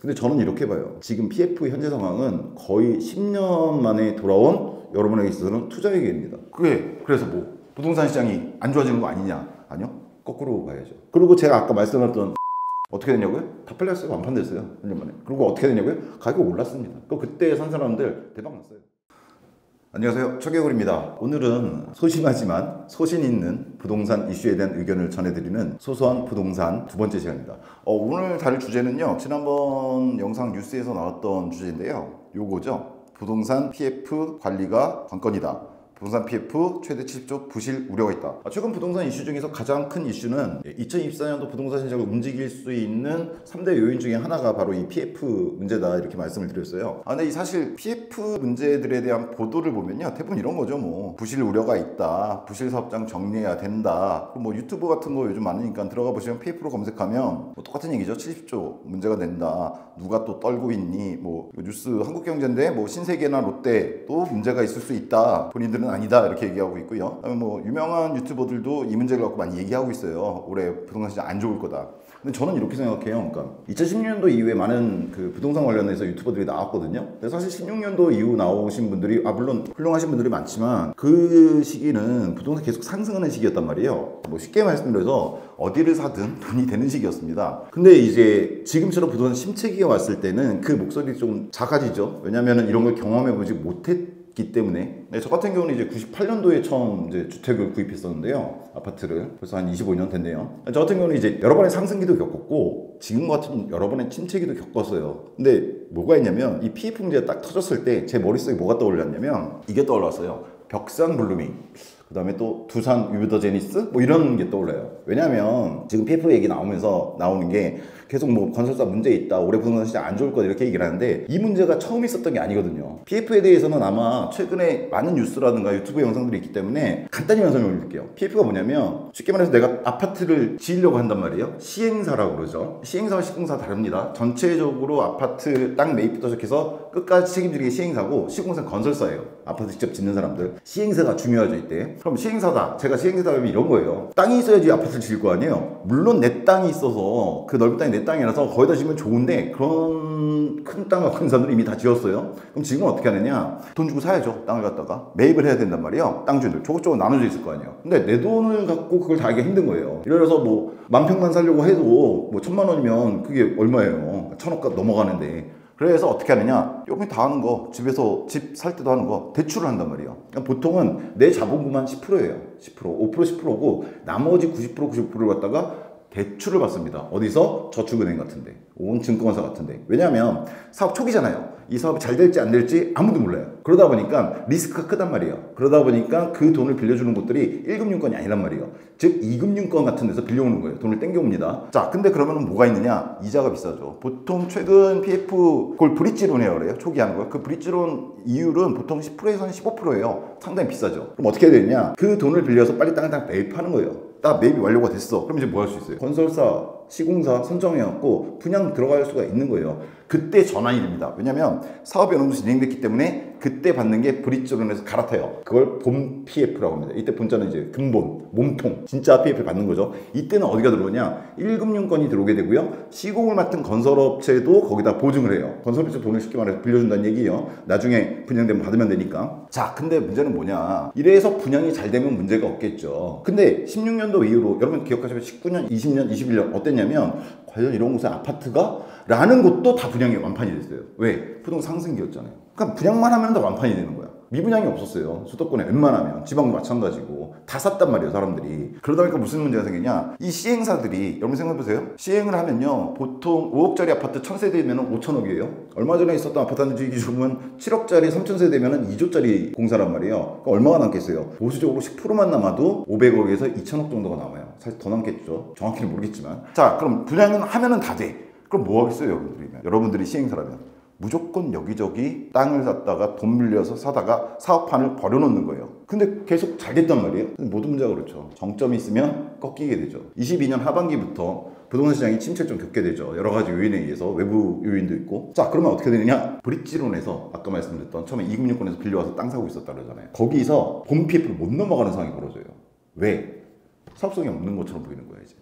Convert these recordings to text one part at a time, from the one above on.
근데 저는 이렇게 봐요. 지금 PF 현재 상황은 거의 10년 만에 돌아온 여러분에게 있어서는 투자의 기회입니다. 그래서 뭐 부동산 시장이 안 좋아지는 거 아니냐? 아니요. 거꾸로 봐야죠. 그리고 제가 아까 말씀드렸던 어떻게 됐냐고요? 다 팔렸어요. 완판됐어요. 1년 만에. 그리고 어떻게 됐냐고요? 가격이 올랐습니다. 그때 산 사람들 대박 났어요. 안녕하세요. 최경울입니다. 오늘은 소심하지만 소신 있는 부동산 이슈에 대한 의견을 전해드리는 소소한 부동산 두 번째 시간입니다. 오늘 다룰 주제는요. 지난번 영상 뉴스에서 나왔던 주제인데요. 요거죠. 부동산 PF 관리가 관건이다. 부동산 PF 최대 70조 부실 우려가 있다. 최근 부동산 이슈 중에서 가장 큰 이슈는 2024년도 부동산 시장을 움직일 수 있는 3대 요인 중에 하나가 바로 이 PF 문제다 이렇게 말씀을 드렸어요. 근데 이 사실 PF 문제들에 대한 보도를 보면요. 대부분 이런 거죠. 뭐 부실 우려가 있다. 부실 사업장 정리해야 된다. 뭐 유튜브 같은 거 요즘 많으니까 들어가 보시면 PF로 검색하면 뭐 똑같은 얘기죠. 70조 문제가 된다. 누가 또 떨고 있니? 뭐 뉴스 한국경제인데 뭐 신세계나 롯데도 문제가 있을 수 있다. 본인들은 아니다 이렇게 얘기하고 있고요. 뭐 유명한 유튜버들도 이 문제를 갖고 많이 얘기하고 있어요. 올해 부동산 시장 안 좋을 거다. 근데 저는 이렇게 생각해요. 그러니까 2016년도 이후에 많은 그 부동산 관련해서 유튜버들이 나왔거든요. 근데 사실 16년도 이후 나오신 분들이 물론 훌륭하신 분들이 많지만 그 시기는 부동산 계속 상승하는 시기였단 말이에요. 뭐 쉽게 말씀드려서 어디를 사든 돈이 되는 시기였습니다. 근데 이제 지금처럼 부동산 침체기가 왔을 때는 그 목소리 좀 작아지죠. 왜냐면은 이런 걸 경험해보지 못했기 때문에. 저 같은 경우는 이제 98년도에 처음 이제 주택을 구입했었는데요. 아파트를. 벌써 한 25년 됐네요. 저 같은 경우는 이제 여러 번의 상승기도 겪었고 지금 같은 여러 번의 침체기도 겪었어요. 근데 뭐가 있냐면 이 PF 문제가 딱 터졌을 때 제 머릿속에 뭐가 떠올랐냐면 이게 떠올랐어요. 벽산 블루밍. 그 다음에 또 두산 유더제니스 뭐 이런 게 떠올라요. 왜냐면 지금 PF 얘기 나오면서 나오는 게 계속 뭐 건설사 문제 있다, 올해 부동산 시장 안 좋을 거다 이렇게 얘기를 하는데 이 문제가 처음 있었던 게 아니거든요. PF에 대해서는 아마 최근에 많은 뉴스라든가 유튜브 영상들이 있기 때문에 간단히 설명을 드릴게요. PF가 뭐냐면 쉽게 말해서 내가 아파트를 지으려고 한단 말이에요. 시행사라고 그러죠. 시행사와 시공사 다릅니다. 전체적으로 아파트 땅 매입부터 시작해서 끝까지 책임지는 게 시행사고 시공사는 건설사예요. 아파트 직접 짓는 사람들. 시행사가 중요하죠 이때. 그럼 시행사다. 제가 시행사다 하면 이런 거예요. 땅이 있어야지 아파트를 지을 거 아니에요. 물론 내 땅이 있어서 그 넓은 땅이 내 땅이라서 거기다 지으면 좋은데 그런 큰 땅과 큰 사람들이 이미 다 지었어요. 그럼 지금은 어떻게 하느냐? 돈 주고 사야죠. 땅을 갖다가 매입을 해야 된단 말이에요. 땅주인들 조금조금 나눠져 있을 거 아니에요. 근데 내 돈을 갖고 그걸 다 하기가 힘든 거예요. 예를 들어서 뭐 10,000평만 살려고 해도 뭐 1,000만 원이면 그게 얼마예요? 1,000억 넘어가는데. 그래서 어떻게 하느냐? 요번에 다 하는 거, 집에서 집 살 때도 하는 거, 대출을 한단 말이에요. 그러니까 보통은 내 자본금만 10%예요. 10%, 5%, 10%고 나머지 90%, 95%를 갖다가 대출을 받습니다. 어디서? 저축은행 같은데, 온 증권사 같은데. 왜냐하면 사업 초기잖아요. 이 사업이 잘 될지 안 될지 아무도 몰라요. 그러다 보니까 리스크가 크단 말이에요. 그러다 보니까 그 돈을 빌려주는 곳들이 1금융권이 아니란 말이에요. 즉 2금융권 같은 데서 빌려오는 거예요. 돈을 땡겨옵니다. 자, 근데 그러면 뭐가 있느냐? 이자가 비싸죠. 보통 최근 PF 그걸 브릿지론이라고 그래요. 초기 하는 거예요. 그 브릿지론 이율은 보통 10%에서 한 15%예요. 상당히 비싸죠. 그럼 어떻게 해야 되느냐? 그 돈을 빌려서 빨리 땅을 딱 매입하는 거예요. 딱 매입이 완료가 됐어. 그럼 이제 뭐 할 수 있어요? 건설사, 시공사 선정해갖고 분양 들어갈 수가 있는 거예요. 그때 전환이 됩니다. 왜냐면 사업이 어느 정도 진행됐기 때문에 그때 받는 게 브릿지론에서 갈아타요. 그걸 본 PF라고 합니다. 이때 본자는 이제 근본, 몸통, 진짜 PF를 받는 거죠. 이때는 어디가 들어오냐? 1금융권이 들어오게 되고요. 시공을 맡은 건설업체도 거기다 보증을 해요. 건설업체 돈을 쉽게 말해서 빌려준다는 얘기예요. 나중에 분양되면 받으면 되니까. 자, 근데 문제는 뭐냐? 이래서 분양이 잘 되면 문제가 없겠죠. 근데 16년도 이후로 여러분 기억하시면 19년, 20년, 21년 어땠냐면 과연 이런 곳에 아파트가? 라는 곳도 다 분양이 완판이 됐어요. 왜? 부동산 상승기였잖아요. 그러니까 분양만 하면 다 완판이 되는 거야. 미분양이 없었어요. 수도권에 웬만하면. 지방도 마찬가지고 다 샀단 말이에요 사람들이. 그러다 보니까 무슨 문제가 생기냐? 이 시행사들이 여러분 생각해보세요. 시행을 하면요 보통 5억짜리 아파트 1000세대면 5천억이에요. 얼마 전에 있었던 아파트 한 주 기준은 7억짜리 3000세대면 2조짜리 공사란 말이에요. 그러니까 얼마가 남겠어요? 보수적으로 10%만 남아도 500억에서 2천억 정도가 남아요. 사실 더 남겠죠. 정확히는 모르겠지만. 자, 그럼 분양은 하면은 다 돼. 그럼 뭐 하겠어요 여러분들이 시행사라면? 무조건 여기저기 땅을 샀다가 돈 밀려서 사다가 사업판을 버려놓는 거예요. 근데 계속 잘 됐단 말이에요. 모든 문제가 그렇죠. 정점이 있으면 꺾이게 되죠. 22년 하반기부터 부동산 시장이 침체를 좀 겪게 되죠. 여러 가지 요인에 의해서 외부 요인도 있고. 자, 그러면 어떻게 되느냐? 브릿지론에서 아까 말씀드렸던 처음에 2금융권에서 빌려와서 땅 사고 있었다 그러잖아요. 거기서 본 PF를 못 넘어가는 상황이 벌어져요. 왜? 사업성이 없는 것처럼 보이는 거예요 이제.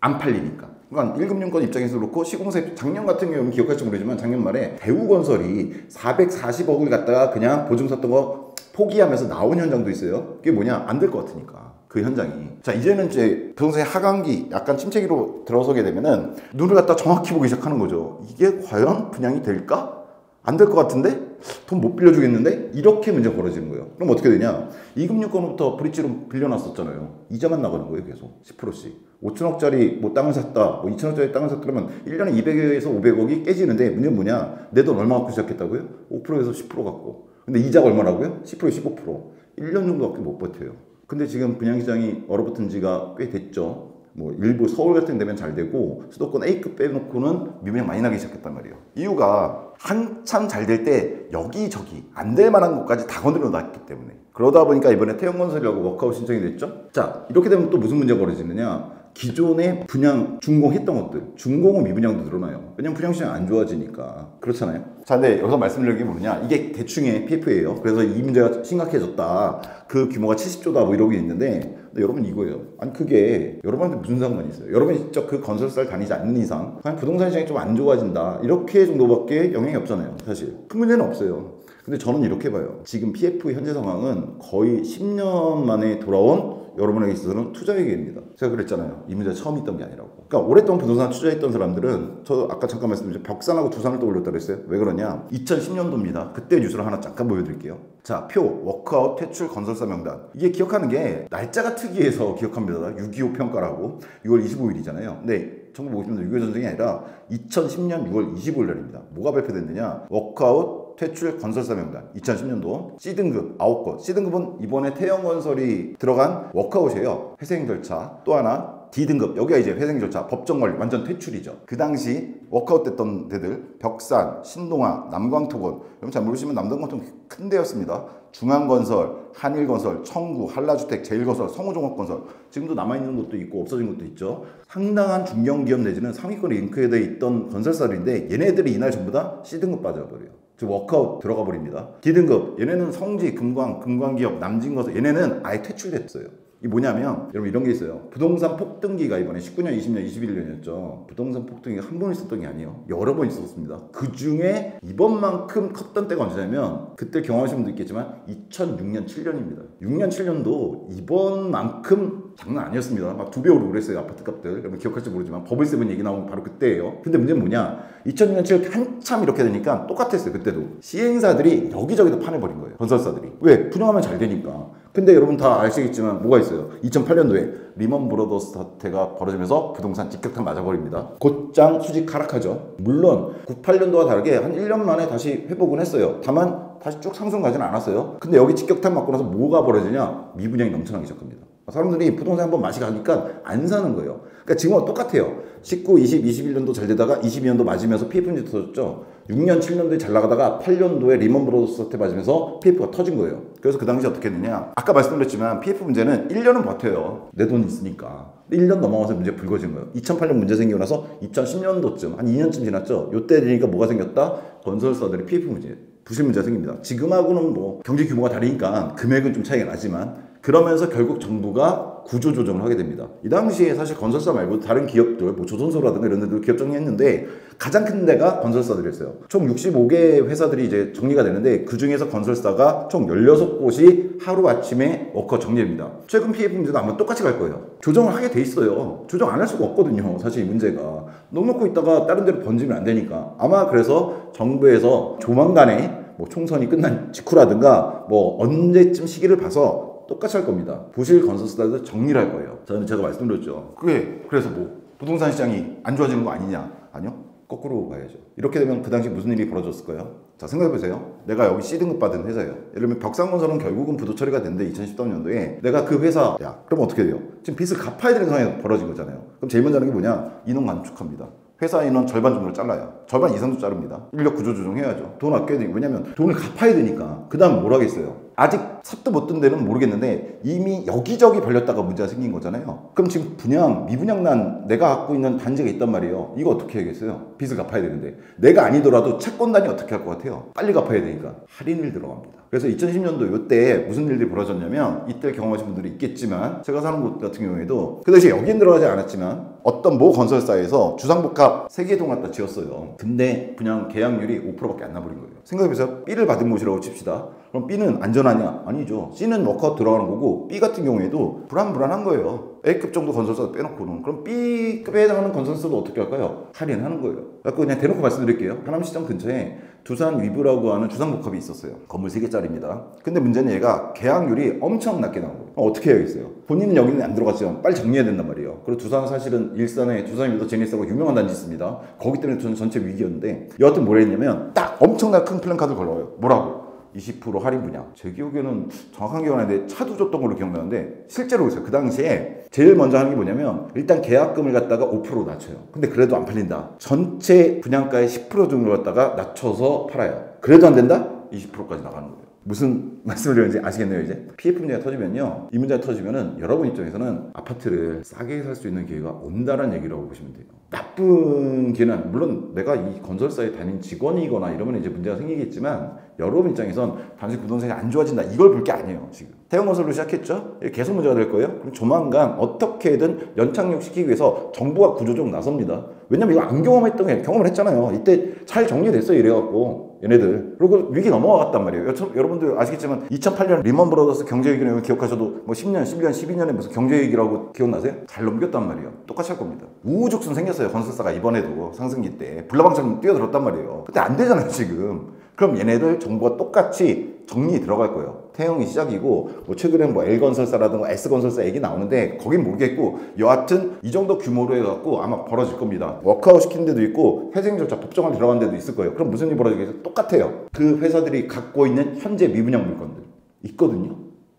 안 팔리니까. 그러니까 1금융권 입장에서 그렇고 시공사 작년 같은 경우는 기억할지 모르지만 작년 말에 대우건설이 440억을 갖다가 그냥 보증 섰던 거 포기하면서 나온 현장도 있어요. 그게 뭐냐? 안 될 것 같으니까. 그 현장이. 자, 이제는 이제 부동산의 하강기, 약간 침체기로 들어서게 되면은 눈을 갖다 정확히 보기 시작하는 거죠. 이게 과연 분양이 될까? 안 될 것 같은데? 돈 못 빌려주겠는데? 이렇게 문제가 벌어지는 거예요. 그럼 어떻게 되냐? 2금융권부터 브릿지로 빌려놨었잖아요. 이자만 나가는 거예요, 계속. 10%씩. 5천억짜리 뭐 땅을 샀다, 뭐 2천억짜리 땅을 샀다 그러면 1년에 200에서 500억이 깨지는데 문제는 뭐냐? 내 돈 얼마 갖고 시작했다고요? 5%에서 10% 갖고. 근데 이자가 얼마라고요? 10%에 15%. 1년 정도밖에 못 버텨요. 근데 지금 분양시장이 얼어붙은 지가 꽤 됐죠. 뭐 일부 서울 같은 데면 잘 되고 수도권 A급 빼놓고는 미분양 많이 나기 시작했단 말이에요. 이유가 한참 잘 될 때 여기저기 안 될 만한 곳까지 다 건드려 놨기 때문에. 그러다 보니까 이번에 태형건설이라고 워크아웃 신청이 됐죠. 자, 이렇게 되면 또 무슨 문제가 벌어지느냐? 기존에 분양 준공했던 것들, 준공은 미분양도 늘어나요. 왜냐면 분양시장이 안 좋아지니까. 그렇잖아요. 자, 근데 여기서 말씀드릴 게 뭐냐? 이게 대충의 PF예요. 그래서 이 문제가 심각해졌다. 그 규모가 70조다 뭐 이러고 있는데, 여러분 이거예요. 아니 그게 여러분한테 무슨 상관이 있어요? 여러분이 직접 그 건설사를 다니지 않는 이상 그냥 부동산 시장이 좀 안 좋아진다 이렇게 정도밖에 영향이 없잖아요. 사실 큰 문제는 없어요. 근데 저는 이렇게 봐요. 지금 PF 현재 상황은 거의 10년 만에 돌아온 여러분에게 있어서는 투자의 기회입니다. 제가 그랬잖아요. 이 문제가 처음 있던 게 아니라고. 그러니까 오랫동안 부동산 투자했던 사람들은, 저 아까 잠깐 말씀드렸죠. 벽산하고 두산을 떠올렸다 그랬어요. 왜 그러냐? 2010년도입니다. 그때 뉴스를 하나 잠깐 보여드릴게요. 자, 표 워크아웃 퇴출 건설사 명단. 이게 기억하는 게 날짜가 특이해서 기억합니다. 6.25 평가라고 6월 25일이잖아요. 근데 1950년도 6.25 전쟁이 아니라 2010년 6월 25일 날입니다. 뭐가 발표됐느냐? 워크아웃 퇴출 건설사 명단 2010년도 C등급 9곳. C등급은 이번에 태형건설이 들어간 워크아웃이에요. 회생 절차. 또 하나 D등급, 여기가 이제 회생 절차, 법정 관리, 완전 퇴출이죠. 그 당시 워크아웃 됐던 데들 벽산, 신동아, 남광토건. 여러분 잘 모르시면 남광토건 큰 데였습니다. 중앙건설, 한일건설, 청구, 한라주택, 제일건설, 성우종합건설. 지금도 남아있는 것도 있고 없어진 것도 있죠. 상당한 중견기업 내지는 상위권 링크에 있던 건설사들인데 얘네들이 이날 전부 다 C등급 빠져버려요. 즉 워크아웃 들어가 버립니다. D등급, 얘네는 성지, 금광기업, 남진건설, 얘네는 아예 퇴출됐어요. 이게 뭐냐면 여러분 이런 게 있어요. 부동산 폭등기가 이번에 19년, 20년, 21년이었죠. 부동산 폭등기가 한 번 있었던 게 아니에요. 여러 번 있었습니다. 그 중에 이번만큼 컸던 때가 언제냐면 그때 경험하신 분도 있겠지만 2006년, 7년입니다. 6년, 7년도 이번만큼 장난 아니었습니다. 막 2배 오르고 그랬어요. 아파트 값들. 여러분 기억할지 모르지만 버블세븐 얘기 나오면 바로 그때예요. 근데 문제는 뭐냐? 2006년, 7년 한참 이렇게 되니까 똑같았어요. 그때도. 시행사들이 여기저기도 파내버린 거예요. 건설사들이. 왜? 분양하면 잘 되니까. 근데 여러분 다 아시겠지만 뭐가 있어요? 2008년도에 리먼 브러더스 사태가 벌어지면서 부동산 직격탄 맞아버립니다. 곧장 수직 하락하죠. 물론 98년도와 다르게 한 1년 만에 다시 회복은 했어요. 다만 다시 쭉 상승 가지는 않았어요. 근데 여기 직격탄 맞고 나서 뭐가 벌어지냐? 미분양이 넘쳐나기 시작합니다. 사람들이 부동산 한번 맛이 가니까 안 사는 거예요. 그러니까 지금은 똑같아요. 19, 20, 21년도 잘 되다가 22년도 맞으면서 PF 문제 터졌죠. 6년, 7년도에 잘 나가다가 8년도에 리먼 브러더스 사태 맞으면서 PF가 터진 거예요. 그래서 그 당시 어떻게 했느냐. 아까 말씀드렸지만 PF 문제는 1년은 버텨요. 내 돈 있으니까. 1년 넘어가서 문제 불거진 거예요. 2008년 문제 생기고 나서 2010년도쯤, 한 2년쯤 지났죠. 요때 되니까 뭐가 생겼다? 건설사들의 PF 문제, 부실 문제가 생깁니다. 지금하고는 뭐 경제 규모가 다르니까 금액은 좀 차이가 나지만 그러면서 결국 정부가 구조조정을 하게 됩니다. 이 당시에 사실 건설사 말고 다른 기업들, 뭐 조선소라든가 이런 데도 기업 정리했는데 가장 큰 데가 건설사들이었어요. 총 65개 회사들이 이제 정리가 되는데 그 중에서 건설사가 총 16곳이 하루아침에 워커 정리됩니다. 최근 PF 문제도 아마 똑같이 갈 거예요. 조정을 하게 돼 있어요. 조정 안 할 수가 없거든요. 사실 이 문제가. 놓고 있다가 다른 데로 번지면 안 되니까. 아마 그래서 정부에서 조만간에 뭐 총선이 끝난 직후라든가 뭐 언제쯤 시기를 봐서 똑같이 할 겁니다. 부실 건설사들도 정리를 할 거예요. 저는 제가 말씀드렸죠. 그래서 뭐 부동산 시장이 안 좋아지는 거 아니냐? 아니요. 거꾸로 봐야죠. 이렇게 되면 그 당시 무슨 일이 벌어졌을까요? 자, 생각해보세요. 내가 여기 C등급 받은 회사예요. 예를 들면 벽상건설은 결국은 부도 처리가 됐는데 2013년도에 내가 그 회사, 야, 그럼 어떻게 돼요? 지금 빚을 갚아야 되는 상황이 벌어진 거잖아요. 그럼 제일 먼저 하는 게 뭐냐? 인원 감축합니다. 회사 인원 절반 정도를 잘라요. 절반 이상도 자릅니다. 인력 구조 조정해야죠. 돈 아껴야 되니까. 왜냐면 돈을 갚아야 되니까. 그 다음 뭘 하겠어요? 아직 삽도 못 든 데는 모르겠는데 이미 여기저기 벌렸다가 문제가 생긴 거잖아요. 그럼 지금 미분양 난 내가 갖고 있는 단지가 있단 말이에요. 이거 어떻게 해야겠어요? 빚을 갚아야 되는데. 내가 아니더라도 채권단이 어떻게 할 것 같아요? 빨리 갚아야 되니까 할인을 들어갑니다. 그래서 2010년도 이때 무슨 일들이 벌어졌냐면 이때 경험하신 분들이 있겠지만 제가 사는 곳 같은 경우에도 그 당시에 여긴 들어가지 않았지만 어떤 모 건설사에서 주상복합 3개 동 갖다 지었어요. 근데 그냥 계약률이 5%밖에 안 나버린 거예요. 생각해보세요. B를 받은 곳이라고 칩시다. 그럼 B는 안전하냐? 아니죠. C는 워크아웃 들어가는 거고 B 같은 경우에도 불안한 거예요. A급 정도 건설사 빼놓고는. 그럼 B급에 해당하는 건설사도 어떻게 할까요? 할인하는 거예요. 그래서 그냥 대놓고 말씀드릴게요. 하남시장 근처에 두산 위브라고 하는 주상복합이 있었어요. 건물 3개짜리입니다. 근데 문제는 얘가 계약률이 엄청 낮게 나온 거예요. 어떻게 해야겠어요? 본인은 여기는 안 들어갔지만 빨리 정리해야 된단 말이에요. 그리고 두산은 사실은 일산에 두산 위브 제니스하고 유명한 단지 있습니다. 거기 때문에 저는 전체 위기였는데 여하튼 뭐라 했냐면 딱 엄청난 큰 플랜카드를 걸어요. 뭐라고? 20% 할인 분양. 제 기억에는 정확한 기억은 아닌데 차도 줬던 걸로 기억나는데 실제로 있어요. 그 당시에 제일 먼저 하는 게 뭐냐면 일단 계약금을 갖다가 5% 낮춰요. 근데 그래도 안 팔린다. 전체 분양가의 10% 정도 갖다가 낮춰서 팔아요. 그래도 안 된다? 20%까지 나가는 거예요. 무슨 말씀을 드리는지 아시겠네요. 이제 PF 문제가 터지면요, 이 문제가 터지면은 여러분 입장에서는 아파트를 싸게 살 수 있는 기회가 온다는 얘기라고 보시면 돼요. 나쁜 기회는 물론 내가 이 건설사에 다닌 직원이거나 이러면 이제 문제가 생기겠지만 여러분 입장에선 단지 부동산이 안 좋아진다 이걸 볼 게 아니에요. 지금 태형건설로 시작했죠. 계속 문제가 될 거예요. 그럼 조만간 어떻게든 연착륙 시키기 위해서 정부가 구조적으로 나섭니다. 왜냐면 이거 안 경험했던 게 경험을 했잖아요. 이때 잘 정리됐어요. 이래갖고 얘네들. 그리고 위기 넘어갔단 말이에요. 여러분들 아시겠지만 2008년 리먼 브라더스 경제위기 내용 기억하셔도 뭐 10년, 11년, 12년에 무슨 경제위기라고 기억나세요? 잘 넘겼단 말이에요. 똑같이 할 겁니다. 우후죽순 생겼어요. 건설사가 이번에도 상승기 때 불나방처럼 뛰어들었단 말이에요. 그때 안 되잖아요 지금. 그럼 얘네들 정부가 똑같이 정리 들어갈 거예요. 태형이 시작이고 뭐 최근에 뭐 L건설사라든가 S건설사 얘기 나오는데 거긴 모르겠고 여하튼 이 정도 규모로 해갖고 아마 벌어질 겁니다. 워크아웃 시키는 데도 있고 회생 절차 법정을 들어간 데도 있을 거예요. 그럼 무슨 일이 벌어지겠어요? 똑같아요. 그 회사들이 갖고 있는 현재 미분양 물건들 있거든요.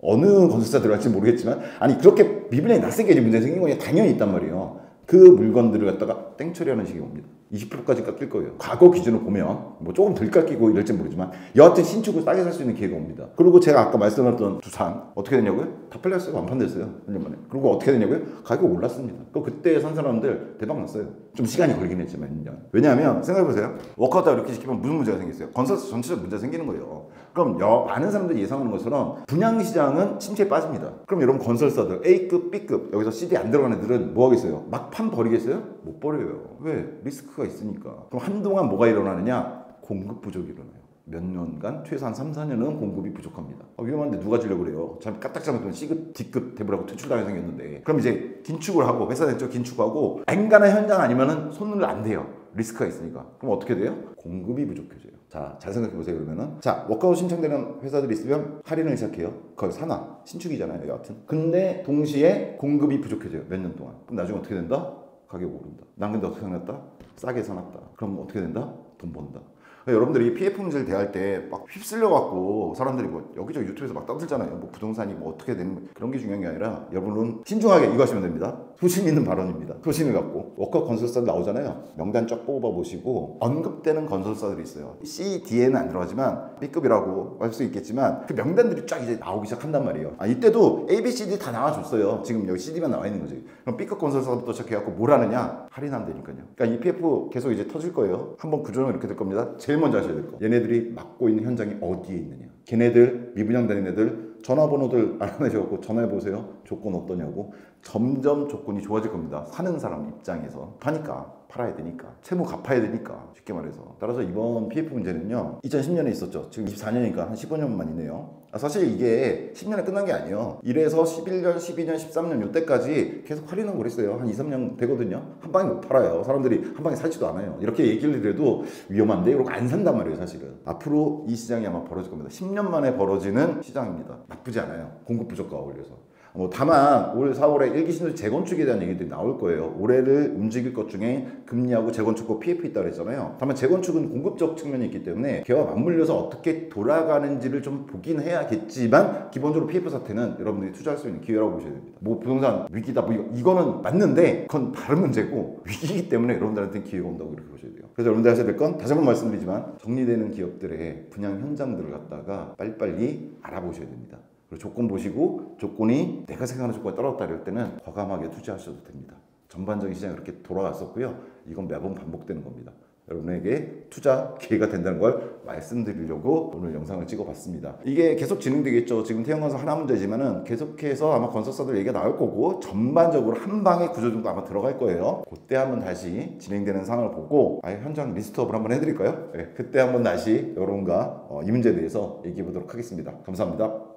어느 건설사 들어갈지 모르겠지만 아니 그렇게 미분양이 낯설게 문제 생긴 건 당연히 있단 말이에요. 그 물건들을 갖다가 땡처리하는 식이 옵니다. 20%까지 깎일 거예요. 과거 기준으로 보면 뭐 조금 덜 깎이고 이럴지 모르지만 여하튼 신축을 싸게 살 수 있는 기회가 옵니다. 그리고 제가 아까 말씀드렸던 두산 어떻게 됐냐고요? 다 팔렸어요. 완판됐어요. 1년 만에. 그리고 어떻게 됐냐고요? 가격이 올랐습니다. 그때 산 사람들 대박 났어요. 좀 시간이 걸리긴 했지만 1년. 왜냐하면 생각해보세요. 워크아웃 이렇게 시키면 무슨 문제가 생겼어요? 건설사 전체적 문제가 생기는 거예요. 그럼 많은 사람들이 예상하는 것처럼 분양시장은 침체에 빠집니다. 그럼 여러분 건설사들 A급, B급 여기서 CD 안 들어가는 애들은 뭐 하겠어요? 막판 버리겠어요? 못 버려요. 왜? 리스크가 있으니까. 그럼 한동안 뭐가 일어나느냐? 공급 부족이 일어나요. 몇 년간 최소한 3, 4년은 공급이 부족합니다. 위험한데 누가 지려고 그래요? 참 까딱 잘못하면 C급, D급 대부라고 퇴출당해 생겼는데 그럼 이제 긴축을 하고 회사 내적 긴축하고 엔간한 현장 아니면은 손을 안 대요. 리스크가 있으니까. 그럼 어떻게 돼요? 공급이 부족해져요. 자, 잘 생각해보세요. 그러면은 자, 워크아웃 신청되는 회사들이 있으면 할인을 시작해요. 그걸 사나 신축이잖아요. 여하튼 근데 동시에 공급이 부족해져요. 몇 년 동안. 그럼 나중에 어떻게 된다? 가격 오른다. 난 근데 어떻게 생각했다? 싸게 사놨다. 그럼 어떻게 된다? 돈 번다. 여러분들이 이 PF 문제를 대할 때 막 휩쓸려 갖고 사람들이 뭐 여기저기 유튜브에서 막 떠들잖아요. 뭐 부동산이 뭐 어떻게 되는 그런 게 중요한 게 아니라 여러분은 신중하게 이거 하시면 됩니다. 소신 있는 발언입니다. 소신을 갖고 워크아웃 건설사들 나오잖아요. 명단 쫙 뽑아 보시고 언급되는 건설사들이 있어요. C, D에는 안 들어가지만 B급이라고 할 수 있겠지만 그 명단들이 쫙 이제 나오기 시작한단 말이에요. 이때도 A, B, C, D 다 나와줬어요. 지금 여기 CD만 나와 있는 거지. 그럼 B급 건설사부터 시작해갖고 뭘 하느냐? 할인하면 되니까요. 그러니까 이 PF 계속 이제 터질 거예요. 한번 구조는 이렇게 될 겁니다. 제일 먼저 하셔야 될 거. 얘네들이 맡고 있는 현장이 어디에 있느냐. 걔네들 미분양 되는 애들 전화번호들 알아내셔갖고 전화해보세요. 조건 어떠냐고. 점점 조건이 좋아질 겁니다. 사는 사람 입장에서. 파니까 팔아야 되니까 채무 갚아야 되니까 쉽게 말해서. 따라서 이번 PF 문제는요 2010년에 있었죠. 지금 24년이니까 한 15년만 있네요. 사실 이게 10년에 끝난 게 아니에요. 이래서 11년, 12년, 13년 이때까지 계속 할인하고 그랬어요. 한 2, 3년 되거든요. 한 방에 못 팔아요. 사람들이 한 방에 살지도 않아요. 이렇게 얘기를 해도 위험한데 이러고 안 산단 말이에요. 사실은 앞으로 이 시장이 아마 벌어질 겁니다. 10년 만에 벌어지는 시장입니다. 나쁘지 않아요. 공급 부족과 어울려서. 다만 올 4월에 일기 신도시 재건축에 대한 얘기들이 나올 거예요. 올해를 움직일 것 중에 금리하고 재건축과 PF 있다고 했잖아요. 다만 재건축은 공급적 측면이 있기 때문에 걔와 맞물려서 어떻게 돌아가는지를 좀 보긴 해야겠지만 기본적으로 PF 사태는 여러분들이 투자할 수 있는 기회라고 보셔야 됩니다. 뭐 부동산 위기다 뭐 이거는 맞는데 그건 다른 문제고 위기이기 때문에 여러분들한테는 기회가 온다고 그렇게 보셔야 돼요. 그래서 여러분들 하셔야 될 건 다시 한번 말씀드리지만 정리되는 기업들의 분양 현장들을 갖다가 빨리빨리 알아보셔야 됩니다. 조건 보시고 조건이 내가 생각하는 조건에 떨어졌다 이럴 때는 과감하게 투자하셔도 됩니다. 전반적인 시장이 그렇게 돌아갔었고요. 이건 매번 반복되는 겁니다. 여러분에게 투자 기회가 된다는 걸 말씀드리려고 오늘 영상을 찍어봤습니다. 이게 계속 진행되겠죠. 지금 태형건설 하나 문제지만은 계속해서 아마 건설사들 얘기가 나올 거고 전반적으로 한 방에 구조 정도 아마 들어갈 거예요. 그때 한번 다시 진행되는 상황을 보고 아예 현장 리스트업을 한번 해드릴까요? 네, 그때 한번 다시 여러분과 이 문제에 대해서 얘기해 보도록 하겠습니다. 감사합니다.